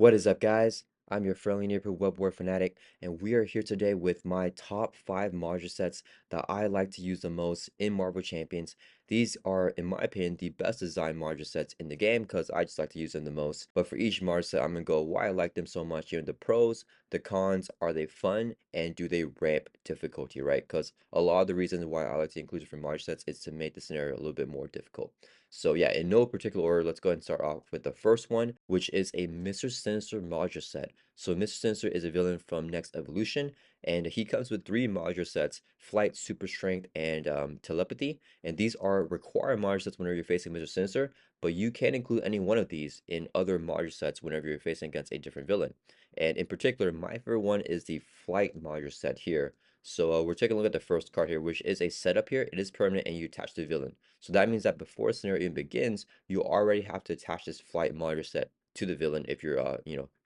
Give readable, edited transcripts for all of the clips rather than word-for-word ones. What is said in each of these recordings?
What is up, guys? I'm your friendly neighborhood web war fanatic, and we are here today with my top 5 modular sets that I like to use the most in Marvel Champions. These are, in my opinion, the best designed modular sets in the game because I just like to use them the most. But for each modular set, I'm going to go why I like them so much. The pros, the cons, are they fun, and do they ramp difficulty, right? Because a lot of the reasons why I like to include different modular sets is to make the scenario a little bit more difficult. So yeah, in no particular order, let's go ahead and start off with the first one, which is a Mr. Sinister modular set. So Mr. Sinister is a villain from Next Evolution, and he comes with three modular sets: Flight, Super Strength, and Telepathy. And these are required modular sets whenever you're facing Mr. Sinister, but you can include any one of these in other modular sets whenever you're facing against a different villain. And in particular, my favorite one is the Flight modular set here. So we're taking a look at the first card here, which is a setup here. It is permanent and you attach the villain. So that means that before a scenario even begins, you already have to attach this flight modular set to the villain if you're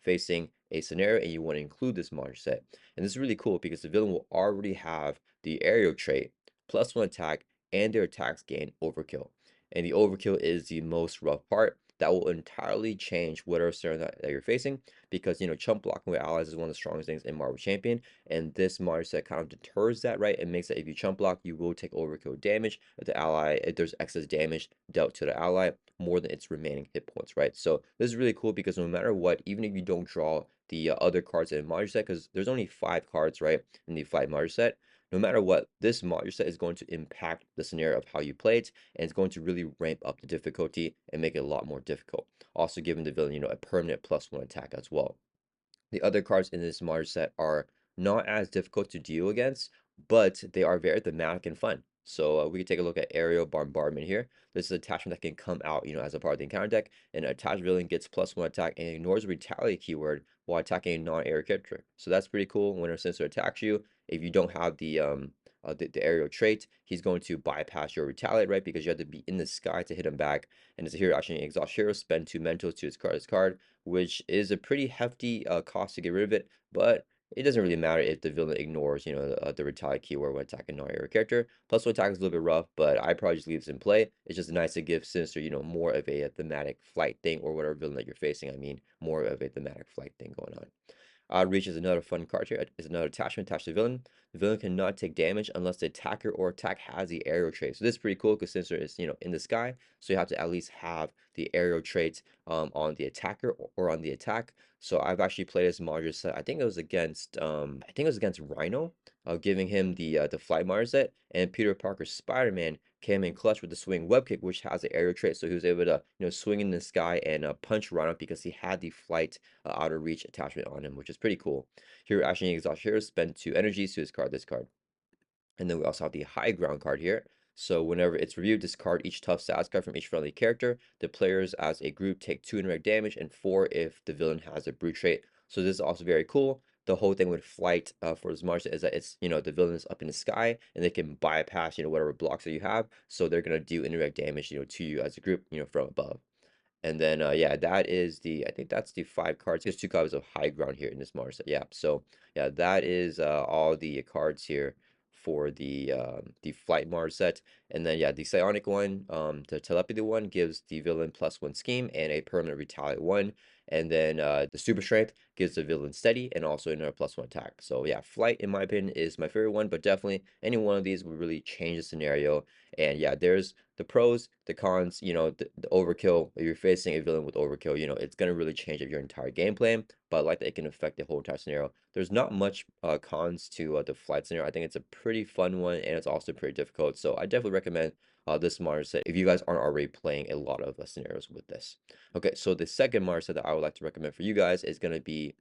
facing a scenario and you want to include this modular set. And this is really cool because the villain will already have the aerial trait, +1 attack, and their attacks gain overkill. And the overkill is the most rough part. That will entirely change whatever scenario that you're facing because chump blocking with allies is one of the strongest things in Marvel Champion, and this modular set kind of deters that, right? It makes that if you chump block, you will take overkill damage if there's excess damage dealt to the ally more than its remaining hit points, right? So this is really cool because no matter what, even if you don't draw the other cards in the modular set, because there's only 5 cards, right, in the 5 modular set, no matter what, this modular set is going to impact the scenario of how you play it, and it's going to really ramp up the difficulty and make it a lot more difficult. Also giving the villain, a permanent +1 attack as well. The other cards in this Mars set are not as difficult to deal against, but they are very thematic and fun. So we can take a look at Aerial Bombardment here. This is an attachment that can come out, as a part of the encounter deck. And an attached villain gets +1 attack and ignores the retaliate keyword while attacking a non-aerial character. So that's pretty cool. When a sensor attacks you, if you don't have the aerial trait, he's going to bypass your retaliate, right? Because you have to be in the sky to hit him back. And as a hero, actually exhaust hero, spend 2 mentals to his card, which is a pretty hefty cost to get rid of it, but it doesn't really matter if the villain ignores, the retaliate keyword when attacking non-hero character. +1 attack is a little bit rough, but I probably just leave this in play. It's just nice to give Sinister, more of a thematic flight thing, or whatever villain that you're facing. I mean, more of a thematic flight thing going on. Outreach is another fun card here. It's another attachment attached to the villain. The villain cannot take damage unless the attacker or attack has the aerial trait. So this is pretty cool because Sinister is, in the sky. So you have to at least have the aerial trait on the attacker or on the attack. So I've actually played this modular set. I think it was against Rhino, giving him the fly modular set, and Peter Parker's Spider-Man came in clutch with the swing web kick, which has the aerial trait. So he was able to, swing in the sky and punch Rhino because he had the flight outer reach attachment on him, which is pretty cool. Here, actually, exhaust here, spend 2 energies to discard this card. And then we also have the high ground card here. So whenever it's reviewed, discard each tough stats card from each friendly character. The players as a group take 2 indirect damage and 4 if the villain has a brute trait. So this is also very cool. The whole thing with flight for this Martian is that it's, the villain is up in the sky and they can bypass, whatever blocks that you have. So they're going to do indirect damage, to you as a group, from above. And then, yeah, I think that's the 5 cards. There's 2 copies of High Ground here in this Mars set. Yeah, so yeah, that is all the cards here for the Flight Mars set. And then, yeah, the Psionic one, the Telepathy one gives the villain +1 scheme and a permanent retaliate 1. And then the Super Strength gives the villain steady and also another +1 attack. So yeah, Flight, in my opinion, is my favorite one, but definitely any one of these would really change the scenario. And yeah, there's the pros, the cons, the overkill. If you're facing a villain with overkill, it's going to really change up your entire game plan, but I like that it can affect the whole entire scenario. There's not much cons to the flight scenario. I think it's a pretty fun one, and it's also pretty difficult. So I definitely recommend this Mars set if you guys aren't already playing a lot of scenarios with this. Okay, so the second Mars set that I would like to recommend for you guys is going to be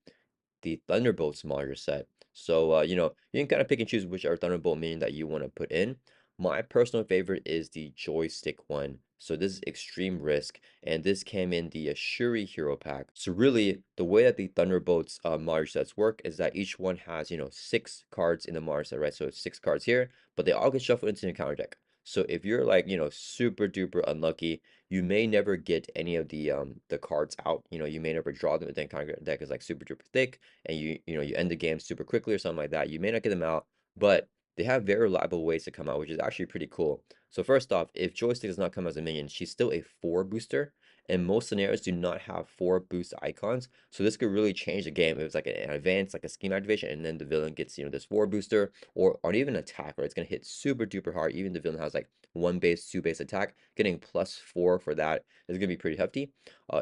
the Thunderbolt smaller set. So, you can kind of pick and choose whichever Thunderbolt minion that you want to put in. My personal favorite is the joystick one. So this is Extreme Risk, and this came in the Shuri Hero Pack. So really, the way that the Thunderbolts Mars sets work is that each one has, 6 cards in the Mars set, right? So it's 6 cards here, but they all get shuffled into the counter deck. So if you're like, super duper unlucky, you may never get any of the cards out. You may never draw them. The encounter deck is like super duper thick, and you end the game super quickly or something like that. You may not get them out, but they have very reliable ways to come out, which is actually pretty cool. So first off, if Joystick does not come as a minion, she's still a 4 booster, and most scenarios do not have 4 boost icons. So this could really change the game. It was like an advance, like a scheme activation, and then the villain gets, this 4 booster, or even attack, right? It's gonna hit super duper hard. Even the villain has like 1 base, 2 base attack, getting +4 for that is gonna be pretty hefty.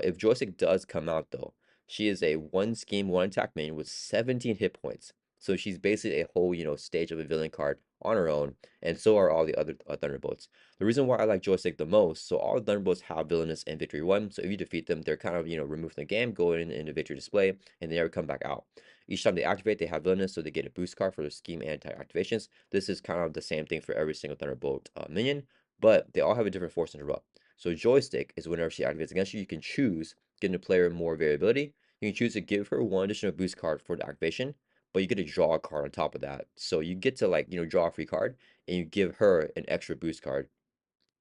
If Joystick does come out though, she is a 1 scheme, 1 attack main with 17 hit points. So she's basically a whole, stage of a villain card on her own, and so are all the other Thunderbolts. The reason why I like Joystick the most, so all Thunderbolts have Villainous and Victory 1, so if you defeat them, they're kind of, removed from the game, go in the Victory display, and they never come back out. Each time they activate, they have Villainous, so they get a boost card for their scheme and attack activations. This is kind of the same thing for every single Thunderbolt minion, but they all have a different force interrupt. So Joystick is whenever she activates against you, you can choose, giving the player more variability. You can choose to give her 1 additional boost card for the activation, but you get to draw a card on top of that. So you get to, like, draw a free card, and you give her an extra boost card,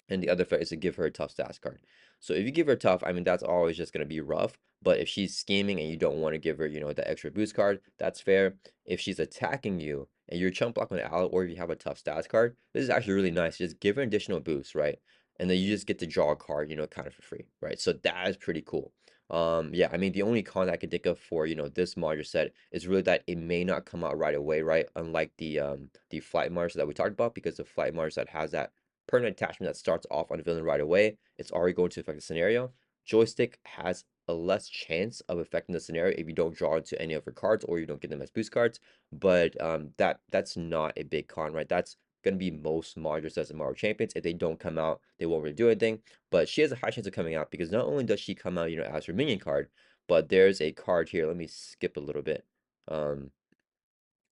and the other effect is to give her a tough stats card. So if you give her tough, I mean, that's always just going to be rough. But if she's scheming and you don't want to give her, that extra boost card, that's fair. If she's attacking you and you're chump block on an ally, or if you have a tough stats card, this is actually really nice. Just give her an additional boost, right? And then you just get to draw a card, kind of for free, right? So that is pretty cool. Yeah, I mean, the only con I can think of for, this modular set is really that it may not come out right away, right? Unlike the flight modular that we talked about, because the flight modular set has that permanent attachment that starts off on a villain right away. It's already going to affect the scenario. Joystick has a less chance of affecting the scenario if you don't draw into any of her cards or you don't get them as boost cards. But that's not a big con, right? That's gonna be most modular sets and Marvel Champions. If they don't come out, they won't really do anything. But she has a high chance of coming out because not only does she come out, as her minion card, but there's a card here. Let me skip a little bit. Um,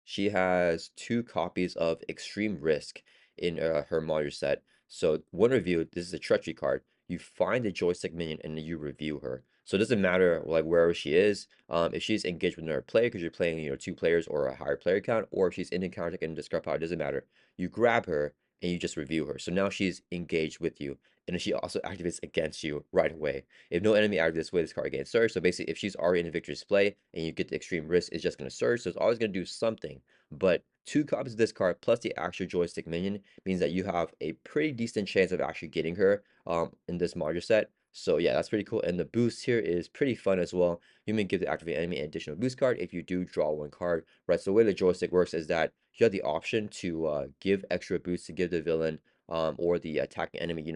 she has 2 copies of Extreme Risk in her modular set. So one review, this is a treachery card. You find the joystick minion and you review her. So it doesn't matter like wherever she is. If she's engaged with another player because you're playing, 2 players or a higher player count, or if she's in encounter and discard power, it doesn't matter. You grab her and you just review her. So now she's engaged with you, and then she also activates against you right away. If no enemy activates this way, this card gains surge. So basically, if she's already in a victory display and you get the extreme risk, it's just going to surge. So it's always going to do something. But 2 copies of this card plus the actual joystick minion means that you have a pretty decent chance of actually getting her in this modular set. So yeah, that's pretty cool. And the boost here is pretty fun as well. You may give the activate enemy an additional boost card if you do draw 1 card, right? So the way the joystick works is that you have the option to give extra boost to give the villain or the attacking enemy,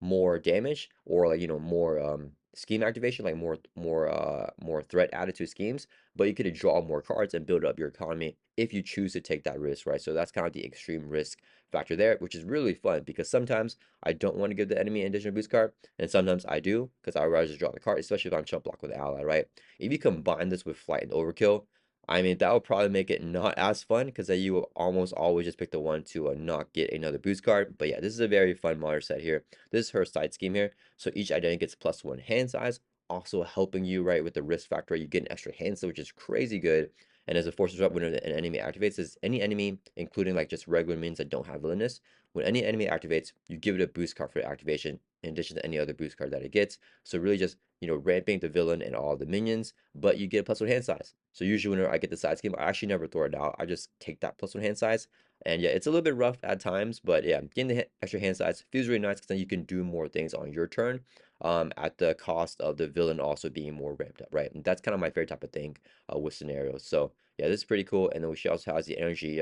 more damage, or like, more scheme activation, like more threat added to schemes. But you could draw more cards and build up your economy if you choose to take that risk, right? So that's kind of the extreme risk factor there, which is really fun because sometimes I don't want to give the enemy an additional boost card, and sometimes I do because I would rather just draw the card, especially if I'm chump block with an ally, right? If you combine this with flight and overkill, I mean, that would probably make it not as fun because then you will almost always just pick the one to not get another boost card. But yeah, this is a very fun modder set here. This is her side scheme here. So each identity gets +1 hand size, also helping you, right, with the risk factor. You get an extra hand size, which is crazy good. And as a force disrupt, when an enemy activates, is any enemy, including like just regular minions that don't have villainous, when any enemy activates, you give it a boost card for activation in addition to any other boost card that it gets. So really just, ramping the villain and all the minions, but you get a +1 hand size. So usually whenever I get the side scheme, I actually never throw it out. I just take that +1 hand size. And yeah, it's a little bit rough at times, but yeah, getting the extra hand size feels really nice because then you can do more things on your turn at the cost of the villain also being more ramped up, right? And that's kind of my favorite type of thing with scenarios. So yeah, this is pretty cool. And then she also has the energy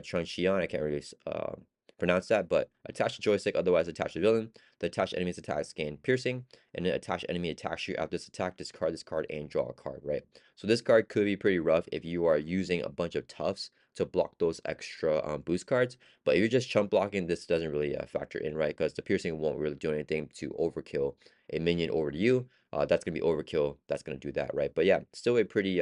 Truncheon. I can't really pronounce that, but attach the joystick, otherwise attach the villain. The attached enemy's attacks gain piercing, and then attached enemy attacks you after this attack, discard this card and draw a card, right? So this card could be pretty rough if you are using a bunch of toughs to block those extra boost cards. But if you're just chump blocking, this doesn't really factor in, right? Because the piercing won't really do anything to overkill a minion over to you. That's gonna be overkill. That's gonna do that, right? But yeah, still a pretty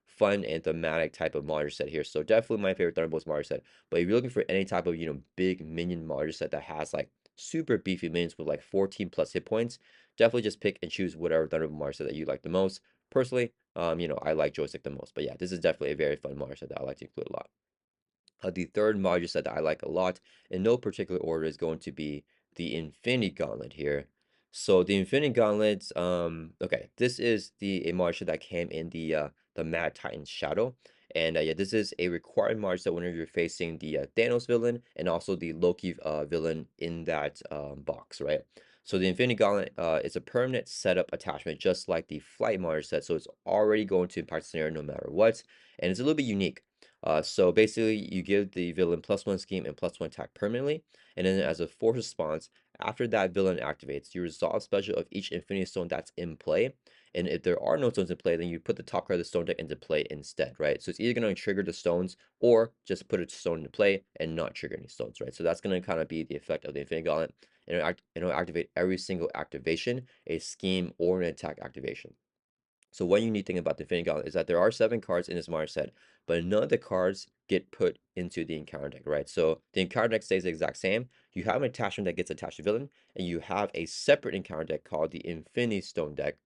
fun and thematic type of modular set here. So definitely my favorite Thunderbolts modular set. But if you're looking for any type of big minion modular set that has like super beefy minions with like 14 plus hit points, definitely just pick and choose whatever Thunderbolt modular set that you like the most. Personally, I like joystick the most. But yeah, this is definitely a very fun modular set that I like to include a lot. The third module set that I like a lot, in no particular order, is going to be the Infinity Gauntlet here. So the Infinity Gauntlet, okay, this is a module that came in the Mad Titan Shadow, and yeah, this is a required module set whenever you're facing the Thanos villain and also the Loki villain in that box, right? So the Infinity Gauntlet is a permanent setup attachment, just like the Flight Monitor set. So it's already going to impact scenario no matter what, and it's a little bit unique. So basically, you give the villain +1 scheme and +1 attack permanently, and then as a force response, after that villain activates, you resolve special of each Infinity Stone that's in play. And if there are no stones in play, then you put the top card of the stone deck into play instead, right? So it's either going to trigger the stones or just put a stone into play and not trigger any stones, right? So that's going to kind of be the effect of the Infinity Gauntlet. And it'll activate every single activation, a scheme, or an attack activation. So one unique thing about the Infinity Gauntlet is that there are 7 cards in this Mars set, but none of the cards get put into the encounter deck, right? So the encounter deck stays the exact same. You have an attachment that gets attached to villain, and you have a separate encounter deck called the Infinity Stone deck,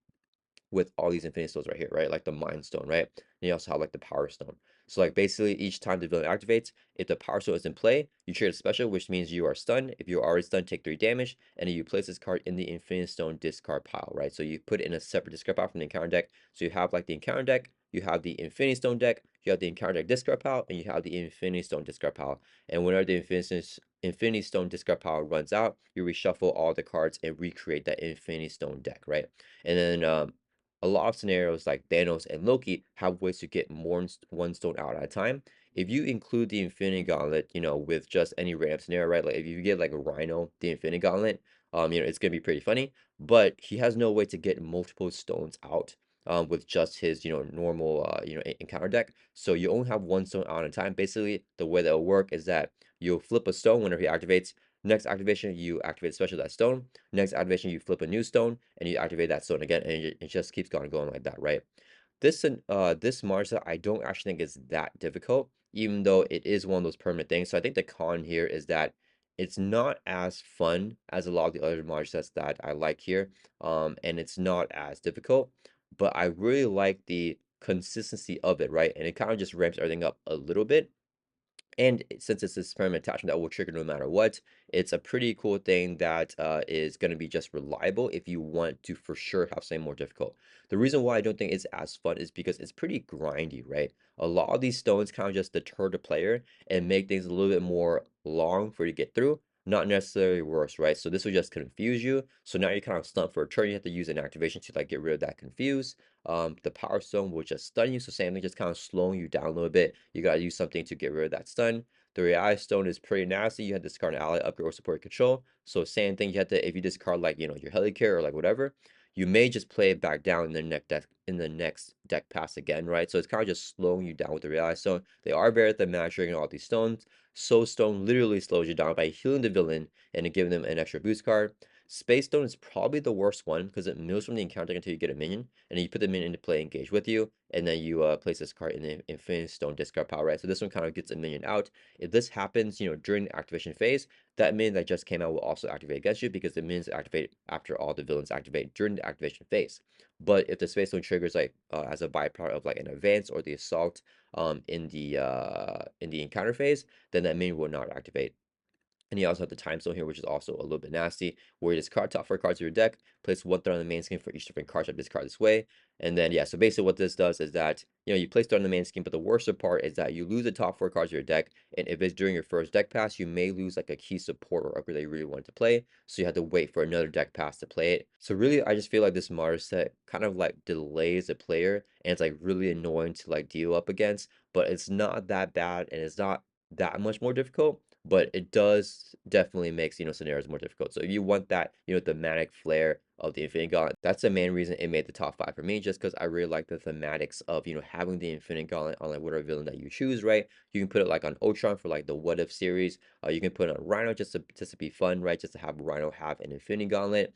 with all these infinity stones right here, right? Like the mind stone, right? And you also have like the power stone. So like basically each time the villain activates, if the power stone is in play, you trigger a special, which means you are stunned. If you're already stunned, take 3 damage, and then you place this card in the infinity stone discard pile, right? So you put it in a separate discard pile from the encounter deck. So you have like the encounter deck, you have the infinity stone deck, you have the encounter deck discard pile, and you have the infinity stone discard pile. And whenever the infinity stone discard pile runs out, you reshuffle all the cards and recreate that infinity stone deck, right? And then a lot of scenarios like Thanos and Loki have ways to get more one stone out at a time. If you include the Infinity Gauntlet, with just any random scenario, right? Like if you get like a Rhino, the Infinity Gauntlet, it's gonna be pretty funny. But he has no way to get multiple stones out, with just his, normal, encounter deck. So you only have one stone out at a time. Basically, the way that will work is that you'll flip a stone whenever he activates. Next activation, you activate special that stone. Next activation, you flip a new stone and you activate that stone again, and it just keeps going like that, right? This Marsa, I don't actually think is that difficult, even though it is one of those permanent things. So I think the con here is that it's not as fun as a lot of the other Mars sets that I like here, and it's not as difficult. But I really like the consistency of it, right? And it kind of just ramps everything up a little bit. And since it's this permanent attachment that will trigger no matter what, it's a pretty cool thing that is going to be just reliable if you want to for sure have something more difficult. The reason why I don't think it's as fun is because it's pretty grindy, right? A lot of these stones kind of just deter the player and make things a little bit more long for you to get through, not necessarily worse, right? So this will just confuse you. So now you're kind of stumped for a turn. You have to use an activation to like get rid of that confuse. The power stone will just stun you, so same thing, just kind of slowing you down a little bit. You gotta use something to get rid of that stun. The reality stone is pretty nasty. You had to discard an ally, upgrade, or support control. So same thing, you have to, if you discard like your Helicarrier or like whatever, you may just play it back down in the next deck pass again, right? So it's kind of just slowing you down with the reality stone. They are very thematic triggering all these stones. Soul Stone literally slows you down by healing the villain and giving them an extra boost card. Space Stone is probably the worst one because it mills from the encounter until you get a minion, and then you put the minion into play, engage with you, and then you place this card in the Infinity Stone discard pile, right? So this one kind of gets a minion out. If this happens, during the activation phase, that minion that just came out will also activate against you because the minions activate after all the villains activate during the activation phase. But if the Space Stone triggers like as a byproduct of like an advance or the assault in the encounter phase, then that minion will not activate. And you also have the time zone here, which is also a little bit nasty, where you discard top 4 cards of your deck, place 1 threat on the main scheme for each different card type discard this way. And then, yeah, so basically what this does is that, you place threat on the main scheme, but the worst part is that you lose the top 4 cards of your deck, and if it's during your first deck pass, you may lose like a key support or upgrade that you really want to play, so you have to wait for another deck pass to play it. So really, I just feel like this Mars set kind of like delays the player, and it's like really annoying to like deal up against, but it's not that bad, and it's not that much more difficult, but it does definitely makes scenarios more difficult. So if you want that thematic flair of the Infinity Gauntlet, that's the main reason it made the top 5 for me, just because I really like the thematics of having the Infinity Gauntlet on like whatever villain that you choose, right? You can put it like on Ultron for like the What If series. You can put it on Rhino just to be fun, right? Just to have Rhino have an Infinity Gauntlet.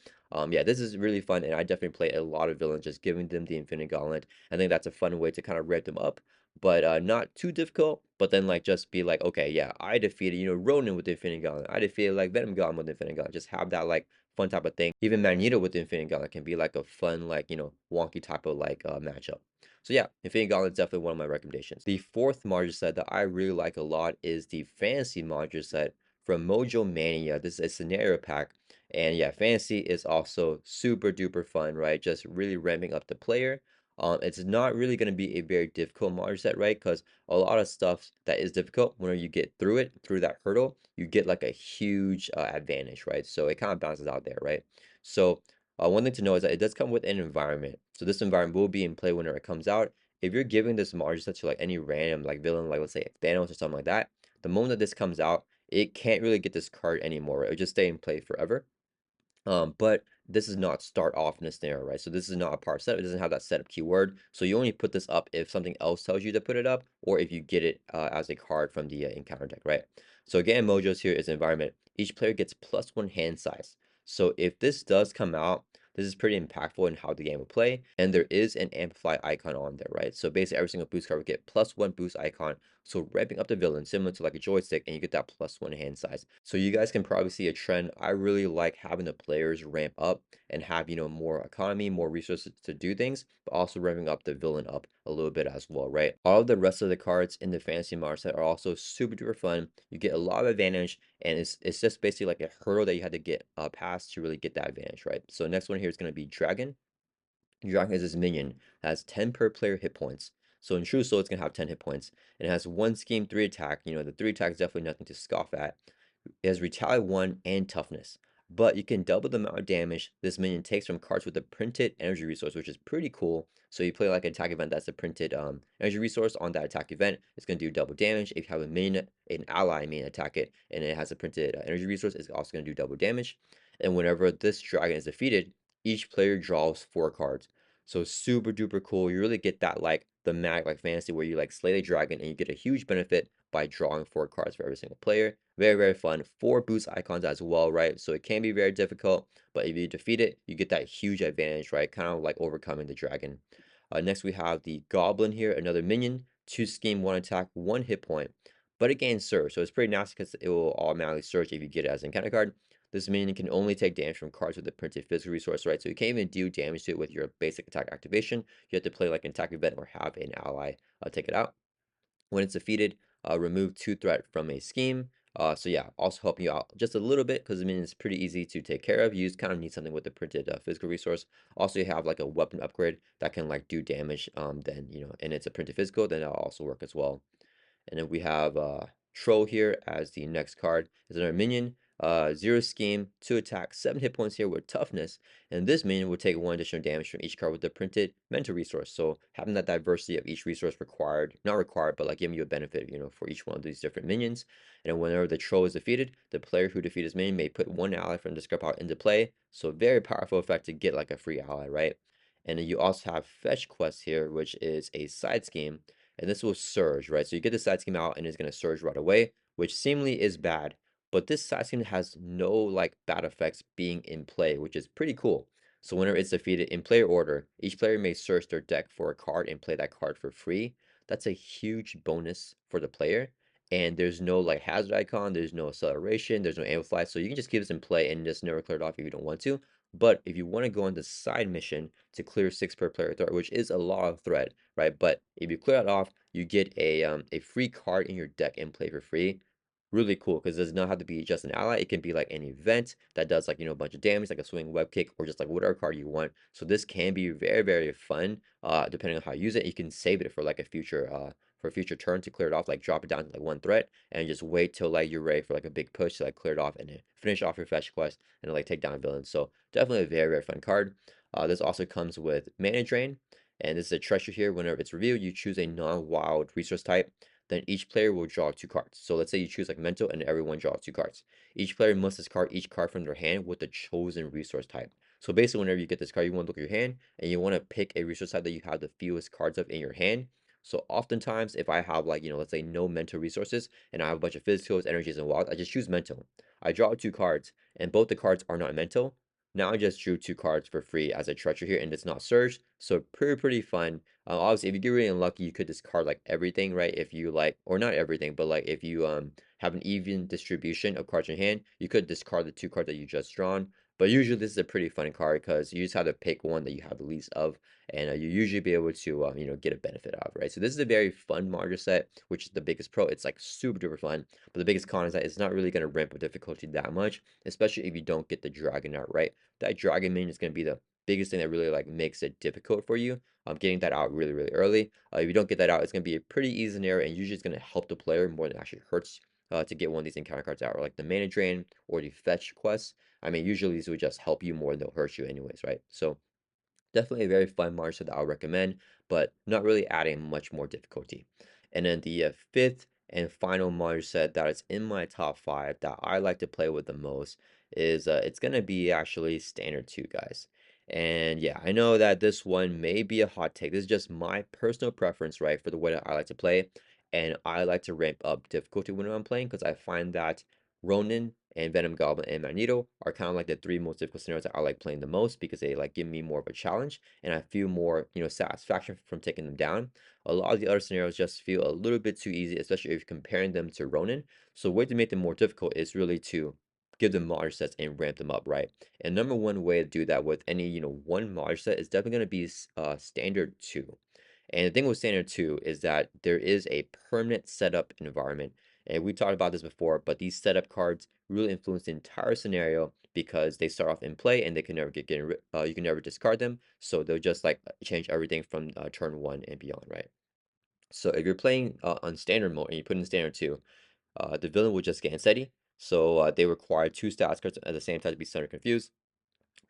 Yeah, this is really fun, and I definitely play a lot of villains just giving them the Infinity Gauntlet. I think that's a fun way to kind of rev them up, but not too difficult. But then like just be like, okay, yeah, I defeated Ronan with the Infinity Gauntlet. I defeated like Venom Gauntlet with the Infinity Gauntlet. Just have that like fun type of thing. Even Magneto with the Infinity Gauntlet can be like a fun like wonky type of like matchup. So yeah, Infinity Gauntlet is definitely one of my recommendations. The fourth Marger set that I really like a lot is the Fantasy Marger set from Mojo Mania. This is a scenario pack. And yeah, fantasy is also super duper fun, right? Just really ramping up the player. It's not really going to be a very difficult module set, right? Because a lot of stuff that is difficult, whenever you get through it, through that hurdle, you get like a huge advantage, right? So it kind of balances out there, right? So one thing to know is that it does come with an environment. So this environment will be in play whenever it comes out. If you're giving this module set to like any random like villain, like let's say Thanos or something like that, the moment that this comes out, it can't really get this card anymore. It'll just stay in play forever. But this is not start off in a scenario, right? So this is not a part setup. It doesn't have that setup keyword. So you only put this up if something else tells you to put it up, or if you get it as a card from the encounter deck, right? So again, Mojo's here is environment. Each player gets +1 hand size. So if this does come out, this is pretty impactful in how the game will play. And there is an amplify icon on there, right? So basically every single boost card will get +1 boost icon. So ramping up the villain, similar to like a joystick, and you get that +1 hand size. So you guys can probably see a trend. I really like having the players ramp up and have, more economy, more resources to do things, but also ramping up the villain up a little bit as well, right? All of the rest of the cards in the fantasy model set are also super duper fun. You get a lot of advantage, and it's just basically like a hurdle that you had to get past to really get that advantage, right? So next one here is going to be Dragon. Dragon is this minion, has 10 per player hit points. So in True Soul, it's going to have 10 hit points. And it has 1 scheme, 3 attack. The 3 attack is definitely nothing to scoff at. It has Retaliate 1 and Toughness. But you can double the amount of damage this minion takes from cards with a printed energy resource, which is pretty cool. So you play like an attack event that's a printed energy resource on that attack event, it's going to do double damage. If you have an ally main attack it, and it has a printed energy resource, it's also going to do double damage. And whenever this dragon is defeated, each player draws 4 cards. So super duper cool. You really get that like the mag like fantasy where you like slay the dragon and you get a huge benefit by drawing 4 cards for every single player. Very, very fun. 4 boost icons as well, right? So it can be very difficult, but if you defeat it, you get that huge advantage, right? Kind of like overcoming the dragon. Next, we have the Goblin here, another minion. 2 scheme, 1 attack, 1 hit point. But it gains Surge, so it's pretty nasty because it will automatically Surge if you get it as an encounter card. This minion can only take damage from cards with a printed physical resource, right? So you can't even do damage to it with your basic attack activation. You have to play like an attack event or have an ally take it out. When it's defeated, remove 2 threat from a scheme. So yeah, also helping you out just a little bit because I mean it's pretty easy to take care of. You just kind of need something with a printed physical resource. Also, you have like a weapon upgrade that can like do damage. Then and it's a printed physical, then that'll also work as well. And then we have Troll here as the next card. Is another minion. 0 scheme, 2 attack, 7 hit points here with toughness. And this minion will take 1 additional damage from each card with the printed mental resource. So having that diversity of each resource required, not required, but like giving you a benefit, for each one of these different minions. And then whenever the troll is defeated, the player who defeats this minion may put 1 ally from the discard pile into play. So very powerful effect to get like a free ally, right? And then you also have Fetch Quest here, which is a side scheme, and this will surge, right? So you get the side scheme out and it's going to surge right away, which seemingly is bad. But this side scheme has no like bad effects being in play, which is pretty cool. So whenever it's defeated in player order, each player may search their deck for a card and play that card for free. That's a huge bonus for the player. And there's no like hazard icon, there's no acceleration, there's no amplify. So you can just keep this in play and just never clear it off if you don't want to. But if you want to go on the side mission to clear 6 per player threat, which is a lot of threat, right? But if you clear it off, you get a free card in your deck and play for free. Really cool because it does not have to be just an ally. It can be like an event that does like a bunch of damage, like a swing web kick, or just like whatever card you want. So this can be very, very fun. Depending on how you use it, you can save it for like a future turn to clear it off, like drop it down to like 1 threat and just wait till like you're ready for like a big push to like clear it off and then finish off your fetch quest and like take down villains. So definitely a very, very fun card. This also comes with mana drain, and this is a treasure here. Whenever it's revealed, you choose a non-wild resource type. Then each player will draw 2 cards. So let's say you choose like mental and everyone draws 2 cards. Each player must discard each card from their hand with the chosen resource type. So basically, whenever you get this card, you want to look at your hand and you want to pick a resource type that you have the fewest cards of in your hand. So oftentimes, if I have like, let's say no mental resources and I have a bunch of physicals, energies, and wilds, I just choose mental. I draw 2 cards and both the cards are not mental. Now I just drew 2 cards for free as a treasure here and it's not surged. So pretty fun. Obviously, if you get really unlucky, you could discard like everything, right? If you like, or not everything, but like if you have an even distribution of cards in hand, you could discard the 2 cards that you just drawn. But usually this is a pretty fun card because you just have to pick one that you have the least of, and you usually be able to get a benefit out of, right? So this is a very fun Marger set, which is the biggest pro. It's like super duper fun, but the biggest con is that it's not really going to ramp up difficulty that much, especially if you don't get the dragon out right. That dragon minion is going to be the biggest thing that really like makes it difficult for you. Getting that out really, really early. If you don't get that out, it's gonna be a pretty easy scenario, and usually it's gonna help the player more than it actually hurts to get one of these encounter cards out, or like the mana drain or the fetch quest. I mean, usually these would just help you more than they'll hurt you anyways, right? So definitely a very fun march that I'll recommend, but not really adding much more difficulty. And then the fifth and final Mario set that is in my top five that I like to play with the most is it's gonna be actually Standard 2, guys. And yeah, I know that this one may be a hot take. This is just my personal preference, right, for the way that I like to play. And I like to ramp up difficulty when I'm playing because I find that Ronin and Venom Goblin and Magneto are kind of like the three most difficult scenarios that I like playing the most because they like give me more of a challenge and I feel more, satisfaction from taking them down. A lot of the other scenarios just feel a little bit too easy, especially if you're comparing them to Ronin. So, the way to make them more difficult is really to give them mod sets and ramp them up, right? And number one way to do that with any, one mod set is definitely going to be standard two. And the thing with standard two is that there is a permanent setup environment. And we talked about this before, but these setup cards really influence the entire scenario because they start off in play and they can never you can never discard them. So they'll just like change everything from turn one and beyond, right? So if you're playing on standard mode and you put in standard two, the villain will just get unsteady. So they require two stats cards at the same time to be stunned or confused.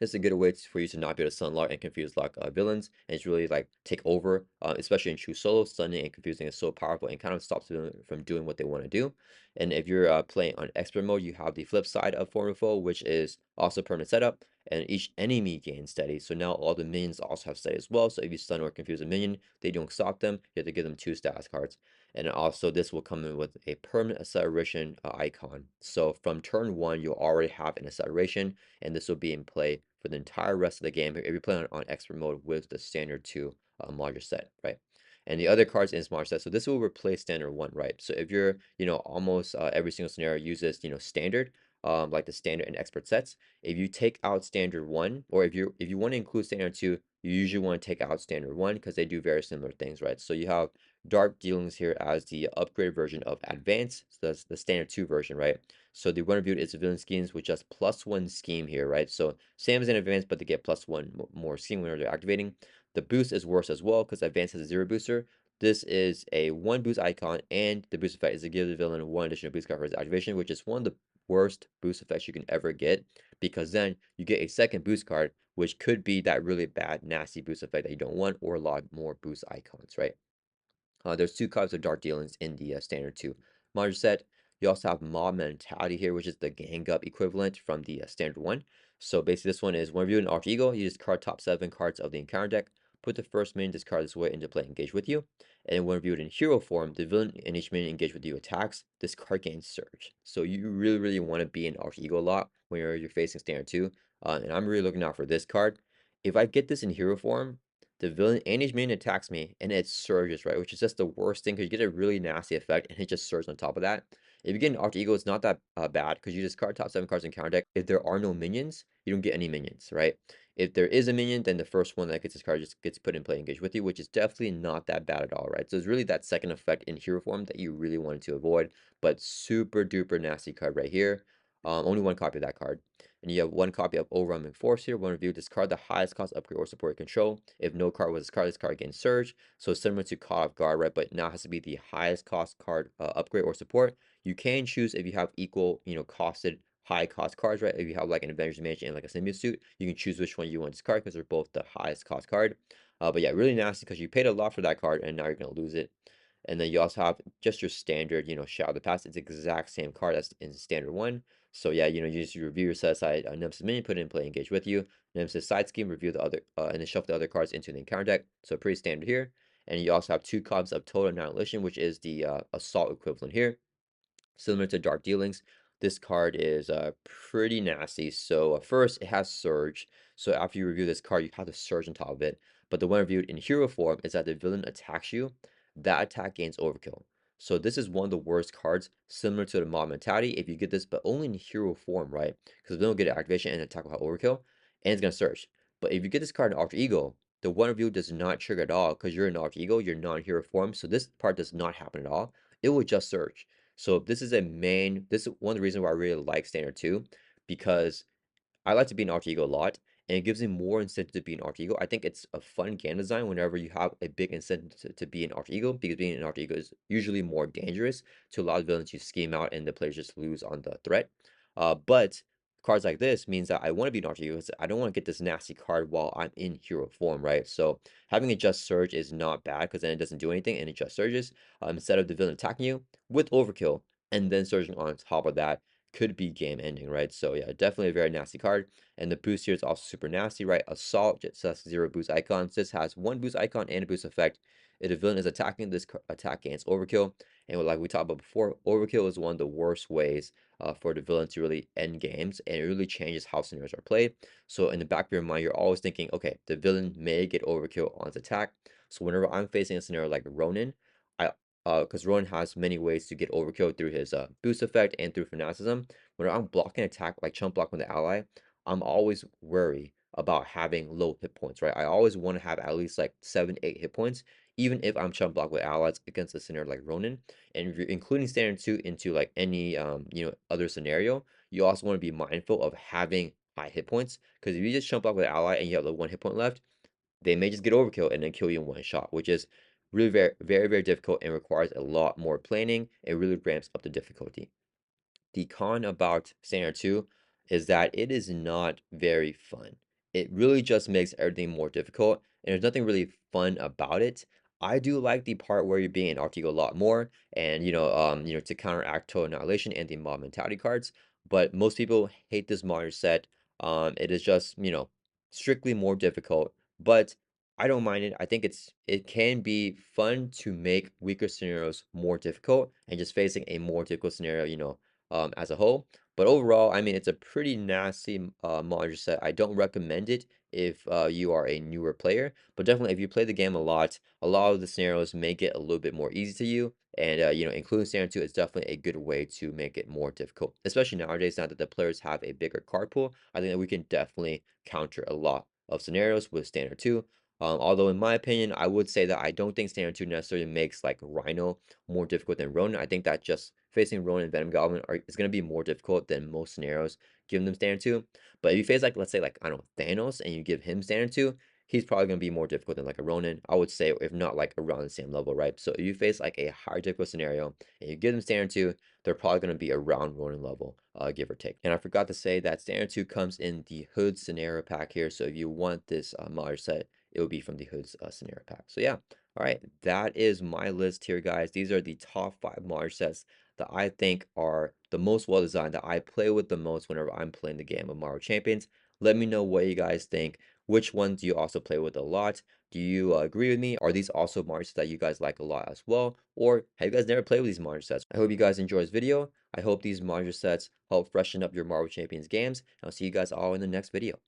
This is a good way for you to not be able to stun lock and confuse lock villains, and it's really like take over, especially in true solo. Stunning and confusing is so powerful and kind of stops them from doing what they want to do. And if you're playing on expert mode, you have the flip side of Form of Foe, which is also permanent setup, and each enemy gains steady. So now all the minions also have steady as well. So if you stun or confuse a minion, they don't stop them. You have to give them two status cards. And also this will come in with a permanent acceleration icon. So from turn one, you'll already have an acceleration, and this will be in play for the entire rest of the game if you're playing on expert mode with the standard 2 modular set, right? And the other cards in this modular set, so this will replace standard 1, right? So if you're, almost every single scenario uses, standard, like the standard and expert sets. If you take out standard 1, or if you want to include standard 2, you usually want to take out standard 1 because they do very similar things, right? So you have Dark Dealings here as the upgraded version of Advanced, so that's the standard 2 version, right? So the one reviewed is villain schemes with just +1 scheme here, right? So same as in advanced, but they get +1 more scheme whenever they're activating. The boost is worse as well because advanced has a 0 booster. This is a 1 boost icon, and the boost effect is to give the villain 1 additional boost card for his activation, which is one of the worst boost effects you can ever get because then you get a second boost card, which could be that really bad, nasty boost effect that you don't want, or a lot more boost icons, right? There's two types of Dark Dealings in the standard 2 module set. You also have Mob Mentality here, which is the gang up equivalent from the standard 1. So basically, this one is whenever you an Alter Ego, you discard top 7 cards of the encounter deck, put the first minion discard this way into play engage with you. And when viewed in hero form, the villain and each minion engaged with you attacks, this card gains Surge. So you really, really want to be in Alter Ego a lot when you're facing standard 2. And I'm really looking out for this card. If I get this in hero form, the villain and his minion attacks me, and it surges, right? Which is just the worst thing because you get a really nasty effect, and it just surges on top of that. If you get an Alter Ego, it's not that bad because you discard top 7 cards in counter deck. If there are no minions, you don't get any minions, right? If there is a minion, then the first one that gets discarded just gets put in play engage with you, which is definitely not that bad at all, right? So it's really that second effect in hero form that you really wanted to avoid, but super duper nasty card right here. Only one copy of that card. And you have one copy of Overwhelming Force here. One review, discard the highest cost upgrade or support you control. If no card was discarded, this card gains Surge. So similar to Caught Off Guard, right? But now has to be the highest cost card upgrade or support. You can choose if you have equal, costed high cost cards, right? If you have like an Avengers Mansion and like a Symbiote Suit, you can choose which one you want to discard because they're both the highest cost card. But yeah, really nasty because you paid a lot for that card and now you're going to lose it. And then you also have just your standard, Shadow of the Past. It's the exact same card as in standard 1. So yeah, you just review your set aside Nemesis minion, put it in play, engage with you. Nemesis side scheme, review the other, and then shuffle the other cards into the encounter deck. So pretty standard here. And you also have 2 copies of Total Annihilation, which is the assault equivalent here. Similar to Dark Dealings, this card is pretty nasty. So first, it has Surge. So after you review this card, you have to Surge on top of it. But the one reviewed in hero form is that the villain attacks you, that attack gains Overkill. So this is one of the worst cards, similar to the Mob Mentality. If you get this, but only in hero form, right? Because the villain will get activation and attack without Overkill, and it's gonna Surge. But if you get this card in Alter Ego, the one review does not trigger at all because you're in Alter Ego, you're not in hero form. So this part does not happen at all. It will just Surge. So this is this is one of the reasons why I really like Standard 2 because I like to be an alter ego a lot. and it gives him more incentive to be an alter ego. I think it's a fun game design whenever you have a big incentive to be an alter ego, because being an alter ego is usually more dangerous to allow the villain to scheme out and the players just lose on the threat. But cards like this means that I want to be an alter ego because I don't want to get this nasty card while I'm in hero form, right? So having a just surge is not bad because then it doesn't do anything and it just surges instead of the villain attacking you with overkill and then surging on top of that could be game ending, right? So yeah, definitely a very nasty card. And the boost here is also super nasty, right? Assault just has 0 boost icons. This has 1 boost icon and a boost effect. If the villain is attacking, this attack gains overkill. And like we talked about before, overkill is one of the worst ways for the villain to really end games, and it really changes how scenarios are played. So in the back of your mind, you're always thinking, okay, the villain may get overkill on its attack. So whenever I'm facing a scenario like Ronin, I because Ronin has many ways to get overkill through his boost effect and through fanaticism. When I'm blocking attack, like chump block with the ally, I'm always worried about having low hit points, right? I always want to have at least like 7, 8 hit points, even if I'm chump block with allies against a scenario like Ronin. And if you're including standard 2 into like any other scenario, you also want to be mindful of having high hit points, because if you just chump block with an ally and you have like 1 hit point left, they may just get overkill and then kill you in one shot, which is really very, very, very difficult and requires a lot more planning. It really ramps up the difficulty. The con about Standard 2 is that it is not very fun. It really just makes everything more difficult, and there's nothing really fun about it. I do like the part where you're being an Artigo a lot more, and to counteract Total Annihilation and the Mob Mentality cards. But most people hate this modern set. It is just strictly more difficult, but I don't mind it. I think it can be fun to make weaker scenarios more difficult, and just facing a more difficult scenario, as a whole. But overall, I mean, it's a pretty nasty modular set. I don't recommend it if you are a newer player, but definitely if you play the game a lot of the scenarios may get a little bit more easy to you. And including standard 2 is definitely a good way to make it more difficult, especially nowadays. Now that the players have a bigger card pool, I think that we can definitely counter a lot of scenarios with standard 2. Although in my opinion, I would say that I don't think standard 2 necessarily makes like Rhino more difficult than Ronin. I think that just facing Ronin and Venom Goblin is going to be more difficult than most scenarios, giving them standard 2. But if you face like, let's say like, I don't know, Thanos, and you give him standard 2, he's probably going to be more difficult than like a Ronin, I would say, if not like around the same level, right? So if you face like a higher difficult scenario and you give them standard 2, they're probably going to be around Ronin level, give or take. And I forgot to say that standard 2 comes in the Hood scenario pack here. So if you want this modder set, it will be from the Hood's scenario pack. So yeah, all right, that is my list here, guys. These are the top 5 modder sets that I think are the most well designed, that I play with the most whenever I'm playing the game of Marvel Champions. Let me know what you guys think. Which ones do you also play with a lot? Do you agree with me? Are these also Marvel sets that you guys like a lot as well? Or have you guys never played with these Marvel sets? I hope you guys enjoy this video. I hope these Marvel sets help freshen up your Marvel Champions games. I'll see you guys all in the next video.